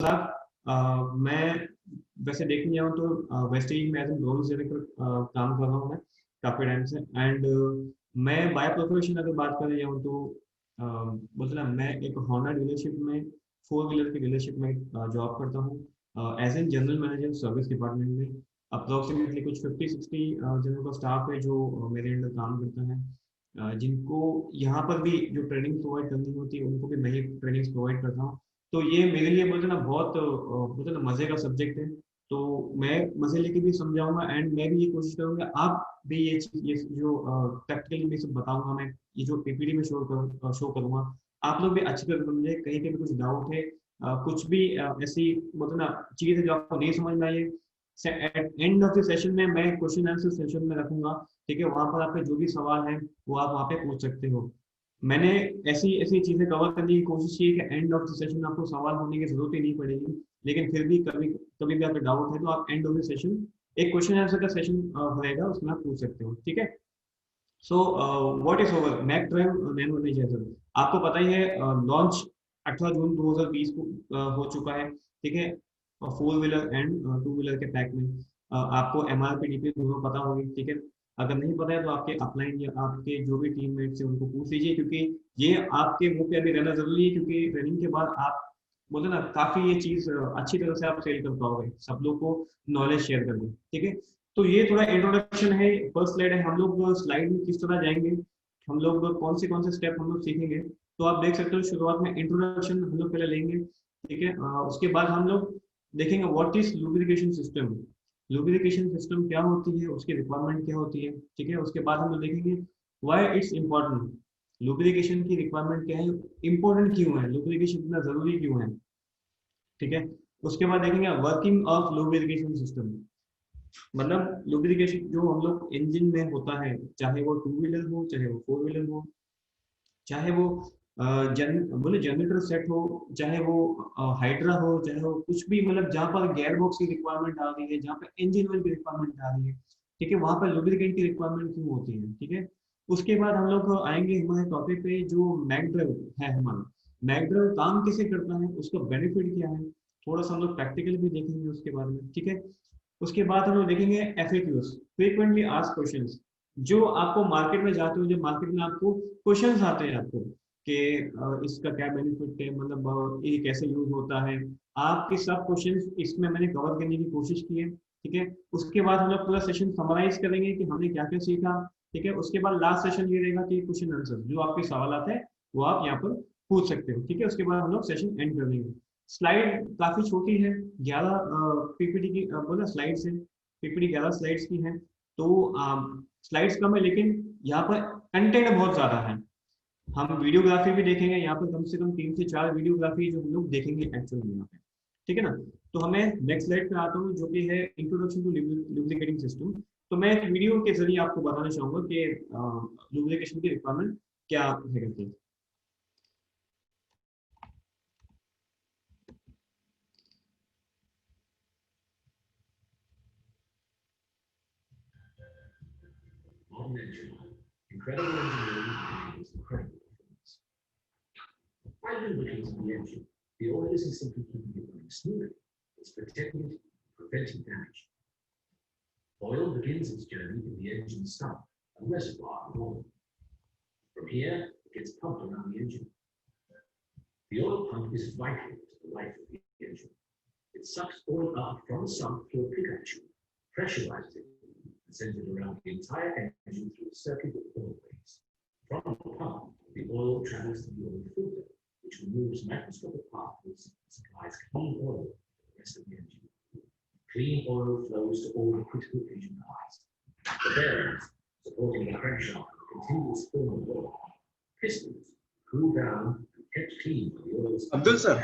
मैं वैसे देखने जाऊँ तो वेस्ट इंडीज में एज एन ड्रोन डायरेक्टर काम कर रहा हूँ मैं काफी टाइम से। एंड मैं बाय प्रोफेशन अगर बात करें जाऊँ तो बोलते ना, मैं एक होंडा डीलरशिप में, फोर व्हीलर की डीलरशिप में जॉब करता हूँ as an general manager service department में। अप्रोक्सीमेटली कुछ 50-60 जनों का स्टाफ है जो मेरे अंडर काम करता है। जिनको यहाँ पर भी जो ट्रेनिंग प्रोवाइड करनी होती है उनको भी मैं ही ट्रेनिंग प्रोवाइड करता हूँ। तो ये मेरे लिए बोलते ना बहुत बोलते ना मजे का सब्जेक्ट है। तो मैं मजे लेके भी समझाऊंगा एंड मैं भी ये कोशिश करूंगा आप भी ये जो प्रैक्टिकली मैं सब बताऊंगा, मैं ये जो पीपीटी में शो करूंगा, आप लोग भी अच्छी तरह समझे। कहीं पे भी कुछ डाउट है, कुछ भी ऐसी बोलते ना चीज है जो आपको नहीं समझ में आई है, at end of the session में मैं क्वेश्चन आंसर सेशन में रखूंगा। ठीक है, वहां पर आपके जो भी सवाल है वो आप वहाँ पे पूछ सकते हो। मैंने ऐसी ऐसी चीजें कवर करने की कोशिश की कि एंड ऑफ द सेशन आपको सवाल होने की जरूरत ही नहीं पड़ेगी। लेकिन फिर भी कभी कभी भी आपको डाउट है तो आप एंड ऑफ द सेशन एक क्वेश्चन आंसर का सेशन रहेगा, उसमें आप पूछ सकते हो। ठीक है। So what is over mac drive nano energizer, आपको पता ही है लॉन्च 18 जून 2020 को हो चुका है। ठीक है, four wheeler and two wheeler के पैक में आपको एमआरपी डीपी दोनों पता होगी। ठीक है, अगर नहीं पता है तो आपके अपलाइन या आपके जो भी टीममेट्स हैं उनको पूछ लीजिए, क्योंकि ये आपके मुंह पे अभी रहना जरूरी है, क्योंकि ट्रेनिंग के बाद आप बोलते ना काफी ये चीज अच्छी तरह से आप सेल कर पाओगे, सब लोग को नॉलेज शेयर करके। ठीक है, तो ये थोड़ा इंट्रोडक्शन है, फर्स्ट स्लाइड है। हम लोग स्लाइड में किस तरह जाएंगे, हम लोग कौन से स्टेप हम लोग सीखेंगे, तो आप देख सकते हो शुरुआत में इंट्रोडक्शन हम लोग पहले लेंगे। ठीक है, उसके बाद हम लोग देखेंगे what is lubrication system, lubrication system क्या होती है, उसकी रिक्वायरमेंट क्या होती है। ठीक है, उसके बाद हम लोग देखेंगे व्हाई इट्स इम्पोर्टेंट, लुब्रिकेशन की रिक्वायरमेंट क्या है, इंपॉर्टेंट क्यों है, लुब्रिकेशन इतना जरूरी क्यों है। ठीक है, उसके बाद देखेंगे वर्किंग ऑफ लुब्रिकेशन सिस्टम, मतलब लुब्रिकेशन जो हम लोग इंजन में होता है, चाहे वो टू व्हीलर हो चाहे वो फोर व्हीलर हो, चाहे वो बोले जनरेटर सेट हो, चाहे वो हाइड्रा हो, चाहे वो कुछ भी, मतलब जहाँ पर गेयर बॉक्स की रिक्वायरमेंट आ रही है, जहाँ पर इंजन ऑयल की रिक्वायरमेंट आ रही है। ठीक है, वहां पर लुब्रिकेंट की रिक्वायरमेंट क्यों होती है। ठीक है, उसके बाद हम लोग आएंगे हमारे टॉपिक पे जो मैकडराइव है हमारा, मैकडराइव काम कैसे करता है, उसका बेनिफिट क्या है, थोड़ा सा हम लोग प्रैक्टिकल भी देखेंगे उसके बारे में। ठीक है, उसके बाद हम लोग देखेंगे एफएक्यूज, फ्रीक्वेंटली आस्क्ड क्वेश्चंस, जो आपको मार्केट में जाते हो, जो मार्केट में आपको क्वेश्चंस आते हैं आपको कि इसका क्या बेनिफिट है, मतलब ये कैसे यूज होता है, आपके सब क्वेश्चंस इसमें मैंने कवर करने की कोशिश की है। ठीक है, उसके बाद हम लोग पूरा सेशन समराइज करेंगे कि हमने क्या क्या सीखा। ठीक है, उसके बाद लास्ट सेशन ये रहेगा कि क्वेश्चन आंसर जो आपके सवाल आते हैं वो आप यहाँ पर पूछ सकते हो। ठीक है, उसके बाद हम लोग सेशन एंड कर देंगे। स्लाइड काफी छोटी है, 11 पीपीटी की बोला स्लाइड्स है, पीपीटी 11 स्लाइड्स की है। तो स्लाइड्स कम है लेकिन यहाँ पर कंटेंट बहुत ज्यादा है। हम वीडियोग्राफी भी देखेंगे यहाँ पर, कम से कम 3 से 4 वीडियोग्राफी जो हम लोग देखेंगे एक्चुअल में यहाँ पे। ठीक है ना, तो हमें नेक्स्ट स्लाइड पे आता हूँ जो कि है इंट्रोडक्शन टू लुब्रिकेटिंग सिस्टम। तो मैं एक वीडियो के जरिए आपको बताना चाहूंगा कि लुब्रिकेशन की रिक्वायरमेंट क्या है करके। Incredible engineering is incredible performance. By lubricating the engine, the oil isn't simply keeping it running smoothly, it's protecting it, preventing damage. Oil begins its journey in the engine's stomach, a reservoir of oil. From here, it gets pumped around the engine. The oil pump is vital to the life of the engine. It sucks oil up from the sump through a pickup tube, pressurizes it, and sends it around the entire engine through a circuit of oil ways. From the pump, the oil travels to the oil filter, which removes microscopic particles and supplies clean oil to the rest of the engine. Clean oil flows to all the critical engine parts. The bearings, supporting the crankshaft, continuous flow of oil. Pistons cool down and kept clean by the oil. Abdul sir,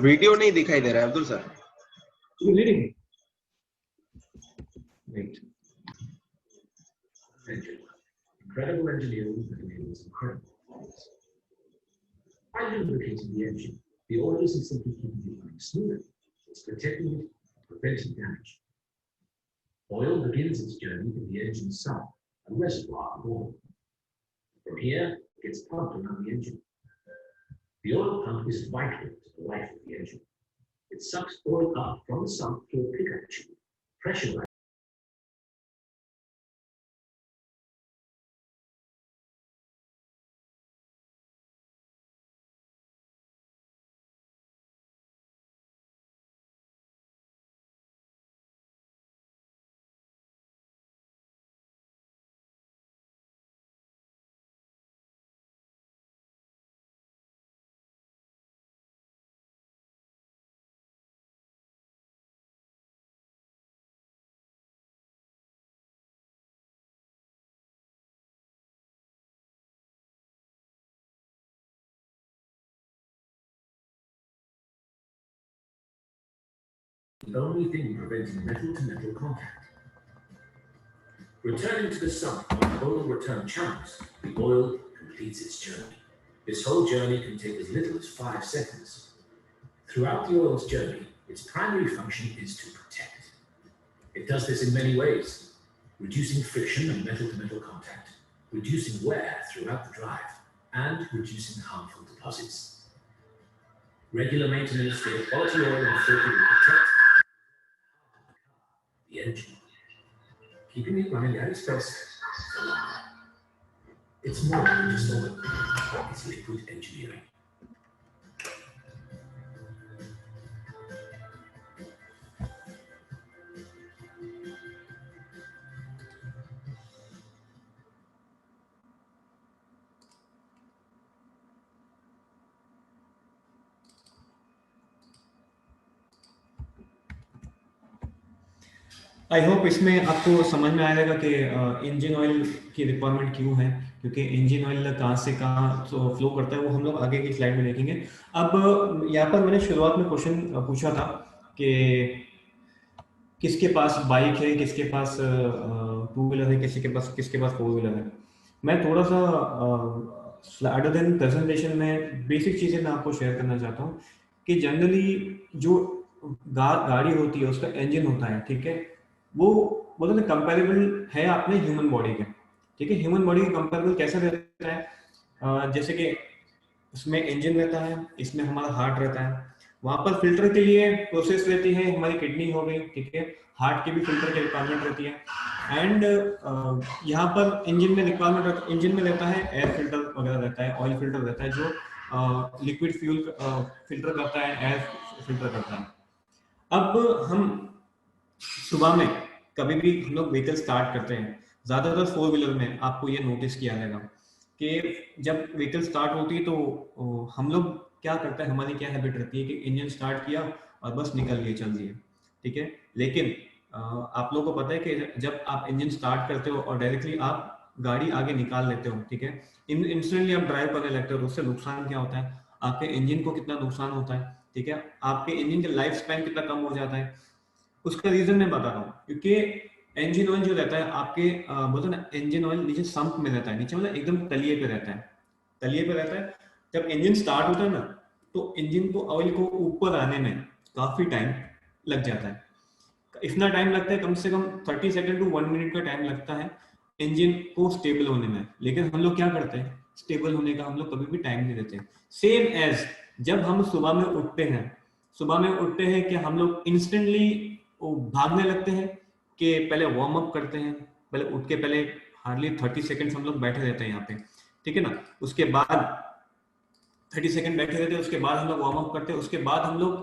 video नहीं दिखाई दे रहा है Abdul sir. Incredible engineering that enables incredible performance. By lubricating the engine, the oil isn't simply keeping it running smoothly, it's protecting it, preventing damage. Oil begins its journey in the engine's sump, a reservoir of oil. From here, it gets pumped around the engine. The oil pump is vital to the life of the engine. It sucks oil up from the sump through a pickup tube, pressurized. The only thing preventing metal-to-metal contact. Returning to the sump when oil return chunks, the oil completes its journey. This whole journey can take as little as 5 seconds. Throughout the oil's journey, its primary function is to protect. It does this in many ways, reducing friction and metal-to-metal contact, reducing wear throughout the drive, and reducing harmful deposits. Regular maintenance with quality oil and filter will protect the engine, keeping it running at its best for longer. It's more than just oil, it's liquid engineering. I hope इसमें आपको समझ में आएगा कि engine oil की requirement क्यों है, क्योंकि इंजन ऑयल कहाँ से कहाँ फ्लो करता है वो हम लोग आगे की स्लाइड में देखेंगे। अब यहाँ पर मैंने शुरुआत में क्वेश्चन पूछा था कि किसके पास बाइक है, किसके पास टू व्हीलर है, किसके पास फोर व्हीलर है। मैं थोड़ा सा अदर देन प्रेजेंटेशन में बेसिक चीज़ें मैं आपको शेयर करना चाहता हूँ कि जनरली जो गाड़ी होती है उसका इंजन होता है, ठीक है, वो बोलते हैं कंपेरेबल है अपने ह्यूमन बॉडी के, ठीक है। ह्यूमन बॉडी के कंपेरेबल कैसा रहता है, जैसे कि उसमें इंजन रहता है, इसमें हमारा हार्ट रहता है, वहां पर फिल्टर के लिए प्रोसेस रहती है हमारी किडनी हो गई, ठीक है, हार्ट की भी फिल्टर की रिक्वायरमेंट रहती है। एंड यहाँ पर इंजन में रहता है एयर फिल्टर वगैरह रहता है, ऑयल फिल्टर रहता है जो लिक्विड फ्यूल फिल्टर करता है, एयर फिल्टर करता है। अब हम सुबह में कभी भी हम लोग व्हीकल स्टार्ट करते हैं, ज्यादातर फोर व्हीलर में आपको ये नोटिस किया जाएगा कि जब व्हीकल स्टार्ट होती है तो हम लोग क्या करते हैं, हमारी क्या हैबिट रहती है कि इंजन स्टार्ट किया और बस निकल लिए, चल दिए, ठीक है। लेकिन आप लोगों को पता है कि जब आप इंजन स्टार्ट करते हो और डायरेक्टली आप गाड़ी आगे निकाल लेते हो, ठीक है, इंस्टेंटली आप ड्राइव करने लगते हो, उससे नुकसान क्या होता है, आपके इंजन को कितना नुकसान होता है, ठीक है, आपके इंजन का लाइफ स्पैन कितना कम हो जाता है। उसका रीजन मैं बता रहा हूँ, क्योंकि इंजन ऑयल जो रहता है आपके बोलते ना, इंजन ऑयल नीचे संप में रहता है, नीचे मतलब एकदम तलिए पे रहता है, तलिए पे रहता है। जब इंजन स्टार्ट होता है ना तो इंजन को ऑयल को ऊपर आने में काफी टाइम लग जाता है, इतना टाइम लगता है कम से कम 30 सेकंड टू 1 मिनट का टाइम लगता है इंजन को स्टेबल होने में। लेकिन हम लोग क्या करते हैं, स्टेबल होने का हम लोग कभी भी टाइम नहीं देते। सेम एज जब हम सुबह में उठते हैं, कि हम लोग इंस्टेंटली भागने लगते हैं कि पहले वार्म अप करते हैं, पहले उठ के पहले हार्डली 30 सेकंड्स हम लोग बैठे रहते हैं यहाँ पे, ठीक है ना, उसके बाद 30 सेकंड बैठे रहते हैं, उसके बाद हम लोग वार्म अप करते हैं, उसके बाद हम लोग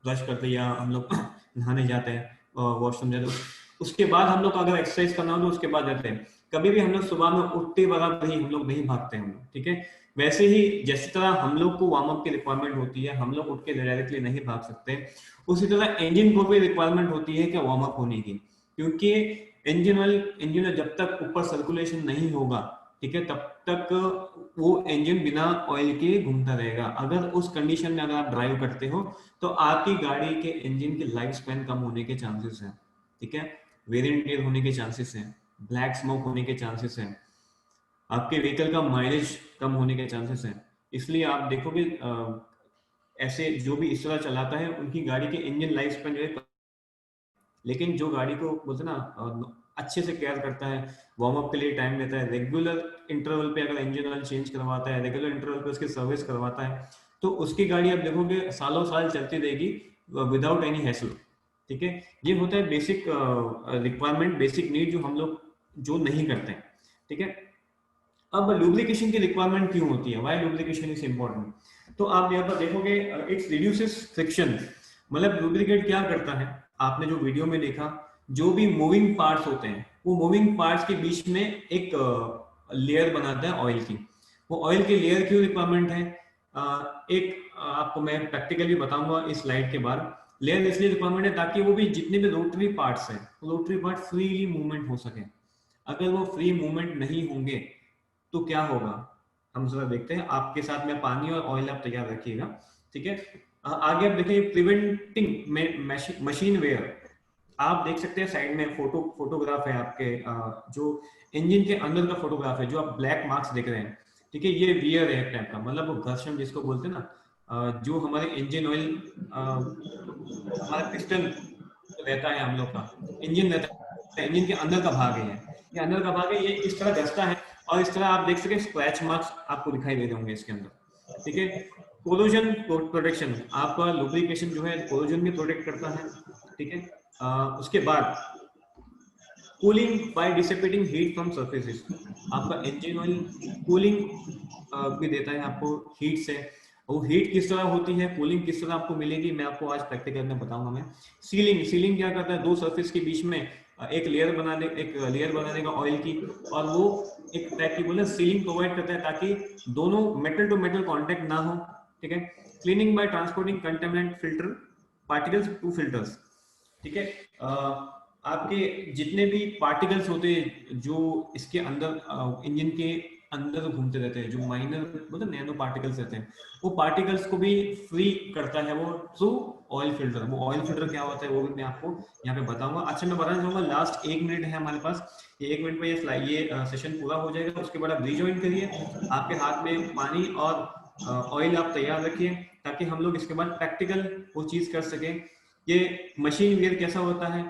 ब्रश करते हैं या हम लोग नहाने जाते हैं, वॉशरूम जाते हैं, उसके बाद हम लोग अगर एक्सरसाइज करना हो तो उसके बाद जाते हैं। कभी भी हम लोग सुबह में उठते बराबर ही हम लोग नहीं भागते हैं, ठीक है। वैसे ही जिस तरह हम लोग को वार्म अप की रिक्वायरमेंट होती है, हम लोग उठ के डायरेक्टली नहीं भाग सकते, उसी तरह इंजन को भी रिक्वायरमेंट होती है कि वार्म अप होने की, क्योंकि इंजन जब तक ऊपर सर्कुलेशन नहीं होगा, ठीक है, तब तक वो इंजन बिना ऑयल के घूमता रहेगा। अगर उस कंडीशन में अगर आप ड्राइव करते हो तो आपकी गाड़ी के इंजन की लाइफ स्पैन कम होने के चांसेस हैं, ठीक है, वेयर एंड टियर होने के चांसेस हैं, ब्लैक स्मोक होने के चांसेस हैं, आपके व्हीकल का माइलेज कम होने के चांसेस हैं। इसलिए आप देखोगे ऐसे जो भी इस तरह चलाता है उनकी गाड़ी के इंजन लाइफ स्पैन जो है, लेकिन जो गाड़ी को बोलते ना अच्छे से केयर करता है, वार्म अप के लिए टाइम लेता है, रेगुलर इंटरवल पे अगर इंजन ऑयल चेंज करवाता है, रेगुलर इंटरवल पे उसकी सर्विस करवाता है, तो उसकी गाड़ी आप देखोगे सालों साल चलती रहेगी विदाउट एनी हैसल। ठीक है, ये होता है बेसिक रिक्वायरमेंट, बेसिक नीड जो हम लोग जो नहीं करते हैं। ठीक है, अब लुब्रिकेशन की रिक्वायरमेंट क्यों होती है, व्हाई लुब्रिकेशन इज इंपॉर्टेंट? तो आप यहाँ पर देखोगे इट्स रिड्यूसेस फ्रिक्शन। मतलब लुब्रिकेट क्या करता है, आपने जो वीडियो में देखा, जो भी मूविंग पार्ट्स होते हैं वो मूविंग पार्ट्स के बीच में एक लेयर बनाता है ऑयल की। वो ऑयल की लेयर क्यों रिक्वायरमेंट है, आपको मैं प्रैक्टिकली बताऊंगा इस स्लाइड के बाद। लेयर इसलिए रिक्वायरमेंट है ताकि वो भी जितने भी रोटरी पार्ट्स हैं, रोटरी पार्ट फ्रीली मूवमेंट हो सके। अगर वो फ्री मूवमेंट नहीं होंगे तो क्या होगा, हम जरा देखते हैं। आपके साथ में पानी और ऑयल आप तैयार रखिएगा। ठीक है, आगे आप देखिए प्रिवेंटिंग मशीन वेयर। आप देख सकते हैं साइड में फोटोग्राफ है आपके, जो इंजन के अंदर का फोटोग्राफ है, जो आप ब्लैक मार्क्स देख रहे हैं। ठीक है, ये वियर है एक टाइप का, मतलब वो घर्षण जिसको बोलते हैं ना, जो हमारे इंजन ऑयल, हमारा पिस्टन रहता है हम लोग का, इंजन रहता है, इंजन के अंदर का भाग है ये अंदर का भाग है, ये इस तरह घसता है और इस तरह आप देख सके स्क्रैच मार्क्स आपको दिखाई दे रहे होंगे इसके अंदर। ठीक है, कोलोजन प्रोटेक्शन, आपका लुब्रिकेशन जो है कोलोजन भी प्रोटेक्ट करता है। ठीक है, उसके बाद cooling bye dissipating heat from surfaces, आपका इंजन ऑयल कूलिंग भी देता है आपको हीट से। वो हीट किस तरह होती है, कूलिंग किस तरह आपको मिलेगी, मैं आपको आज प्रैक्टिकल में बताऊंगा मैं। सीलिंग क्या करता है, दो सरफेस के बीच में एक लेयर बना देगा ऑयल की, और वो एक टाइप की बोले सीलिंग प्रोवाइड करता है ताकि दोनों मेटल टू मेटल कांटेक्ट ना हो। ठीक है, cleaning by transporting contaminant filter particles to filters. ठीक है, आपके जितने भी पार्टिकल्स होते हैं जो इसके अंदर इंजन के अंदर घूमते रहते हैं, जो माइनर मतलब नैनो पार्टिकल्स रहते हैं, वो पार्टिकल्स को भी फ्री करता है वो थ्रू ऑयल फिल्टर। वो ऑयल फिल्टर क्या होता है वो भी मैं आपको यहाँ पे बताऊंगा। अच्छा, मैं बताना चाहूंगा, लास्ट 1 मिनट है हमारे पास, ये 1 मिनट में ये सेशन पूरा हो जाएगा। उसके बाद आप रिज्वाइन करिए, आपके हाथ में पानी और ऑयल आप तैयार रखिए ताकि हम लोग इसके बाद प्रैक्टिकल वो चीज कर सके। ये मशीन वेयर कैसा होता है,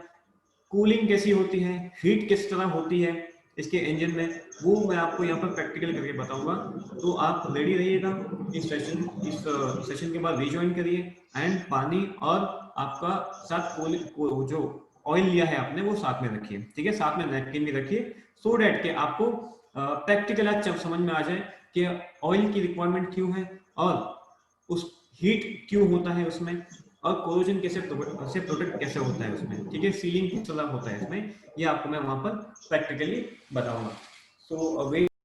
कूलिंग कैसी होती है, हीट किस तरह होती है इसके इंजन में, वो मैं आपको यहाँ पर प्रैक्टिकल करके बताऊंगा। तो आप रेडी रहिएगा, इस सेशन के बाद रिज्वाइन करिए एंड पानी और आपका साथ जो ऑयल लिया है आपने वो साथ में रखिए। ठीक है, साथ में नैपकिन भी रखिए, सो डेट कि आपको प्रैक्टिकल आज समझ में आ जाए कि ऑयल की रिक्वायरमेंट क्यों है और उस हीट क्यों होता है उसमें, और कोरोजन कैसे प्रोटेक्ट कैसे होता है उसमें। ठीक है, सीलिंग किस तरह होता है इसमें, ये आपको मैं वहां पर प्रैक्टिकली बताऊंगा। सो